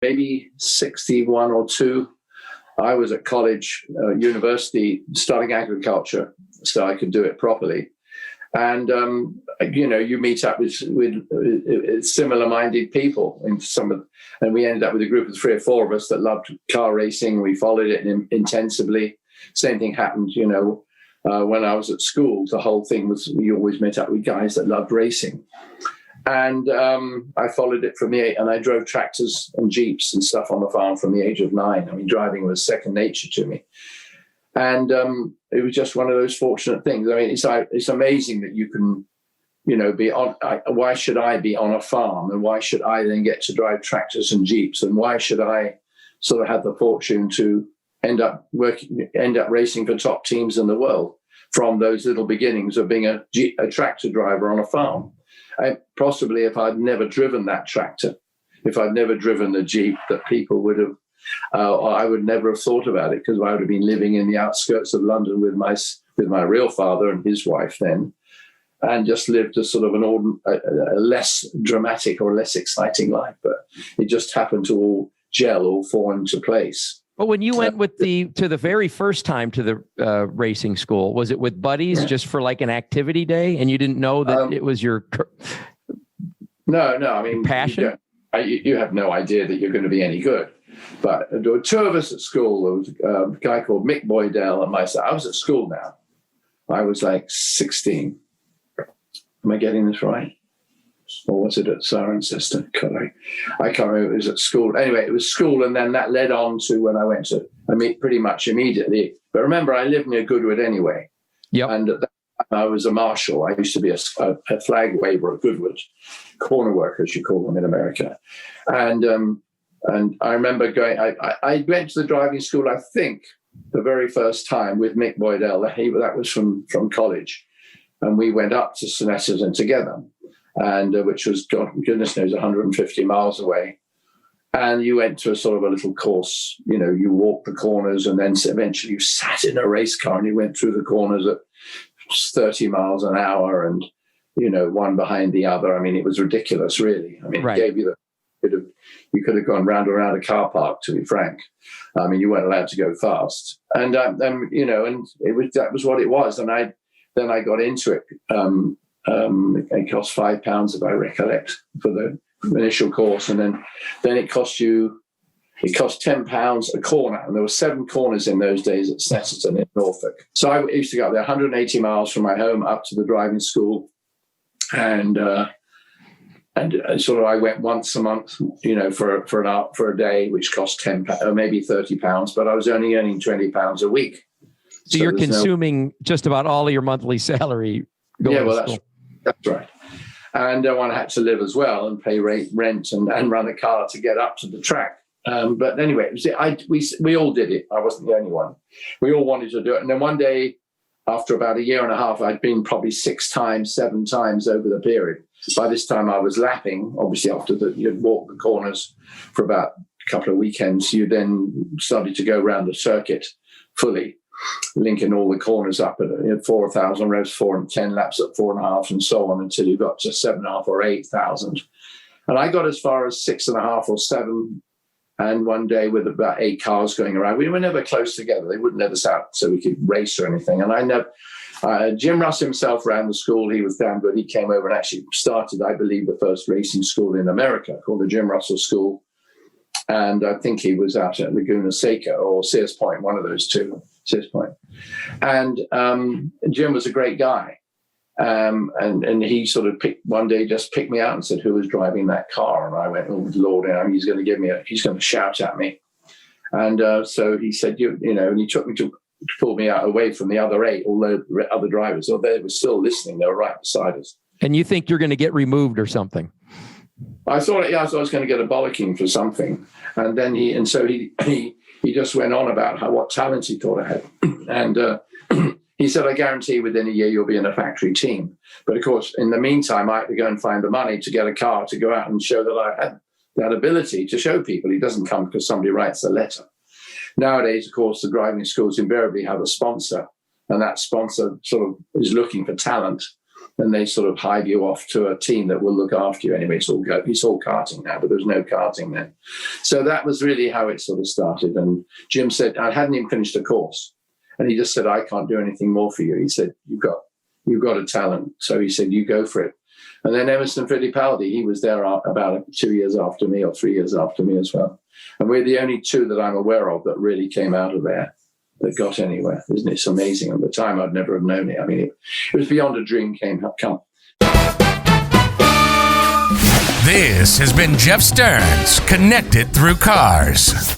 maybe 61 or 2. I was at college, university, studying agriculture, so I could do it properly. And, you meet up with similar-minded people. And we ended up with a group of 3 or 4 of us that loved car racing. We followed it intensively. Same thing happened, when I was at school. The whole thing was we always met up with guys that loved racing. And I followed it from the age, and I drove tractors and jeeps and stuff on the farm from the age of 9. I mean, driving was second nature to me. And it was just one of those fortunate things. I mean, it's amazing that you can, be on. Why should I be on a farm, and why should I then get to drive tractors and jeeps, and why should I sort of have the fortune to end up racing for top teams in the world from those little beginnings of being a tractor driver on a farm? Possibly if I'd never driven that tractor, if I'd never driven the Jeep, that people would have, I would never have thought about it, because I would have been living in the outskirts of London with my real father and his wife then, and just lived a sort of a less dramatic or less exciting life. But it just happened to all fall into place. But when you went to the very first time to the racing school, was it with buddies just for like an activity day, and you didn't know that it was your No. I mean, passion. You have no idea that you're going to be any good. But there were 2 of us at school. There was a guy called Mick Boydell and myself. I was at school now. I was like 16. Am I getting this right? Or was it at Cirencester? I can't remember. It was at school. Anyway, it was school, and then that led on to when I went to, pretty much immediately. But remember, I lived near Goodwood anyway. Yep. And at that time, I was a marshal. I used to be a flag waver at Goodwood, corner workers, you call them in America. And I remember going, I went to the driving school, I think, the very first time with Mick Boydell. That was from college. And we went up to St. Etterton together. And which was, goodness knows, 150 miles away. And you went to a sort of a little course, you walked the corners, and then eventually you sat in a race car and you went through the corners at 30 miles an hour and, one behind the other. I mean, it was ridiculous, really. I mean, right. It gave you you could have gone round and around a car park, to be frank. I mean, you weren't allowed to go fast. And, and that was what it was. And then I got into it. It cost £5, if I recollect, for the initial course, and then it cost £10 a corner, and there were 7 corners in those days at Snetterton in Norfolk. So I used to go up there 180 miles from my home up to the driving school, and sort of I went once a month, for a day, which cost £10 or maybe £30, but I was only earning £20 a week. So you're consuming just about all of your monthly salary. That's right. And one had to live as well and pay rent and run a car to get up to the track. But anyway, we all did it. I wasn't the only one. We all wanted to do it. And then one day, after about a year and a half, I'd been probably 6 times, 7 times over the period. By this time, I was lapping. Obviously, after you'd walk the corners for about a couple of weekends, you then started to go around the circuit fully, linking all the corners up at 4,000 revs, 4 and 10 laps at 4.5, and so on until you got to 7.5 or 8,000. And I got as far as 6.5 or 7. And one day, with about 8 cars going around, we were never close together. They wouldn't let us out so we could race or anything. And Jim Russ himself ran the school. He was damn good. He came over and actually started, I believe, the first racing school in America called the Jim Russell School. And I think he was out at Laguna Seca or Sears Point, one of those two. Point. And Jim was a great guy. And he sort of one day just picked me out and said, who was driving that car? And I went, oh, Lord, he's going to shout at me. And so he said, and he took me to pull me out away from the other 8, all the other drivers. So they were still listening. They were right beside us. And you think you're going to get removed or something? I thought I was going to get a bollocking for something. And then he just went on about what talent he thought I had. And he said, I guarantee within a year you'll be in a factory team. But of course, in the meantime, I had to go and find the money to get a car to go out and show that I had that ability to show people. He doesn't come because somebody writes a letter. Nowadays, of course, the driving schools invariably have a sponsor, and that sponsor sort of is looking for talent. then they sort of hide you off to a team that will look after you. Anyway, it's all karting now, but there was no karting then. So that was really how it sort of started. And Jim said, I hadn't even finished the course. And he just said, I can't do anything more for you. He said, you've got a talent. So he said, you go for it. And then Emerson Fittipaldi, he was there about 2 years after me or 3 years after me as well. And we're the only two that I'm aware of that really came out of there that got anywhere. Isn't it amazing? At the time, I'd never have known it. I mean, it was beyond a dream come. This has been Jeff Stearns, Connected Through Cars.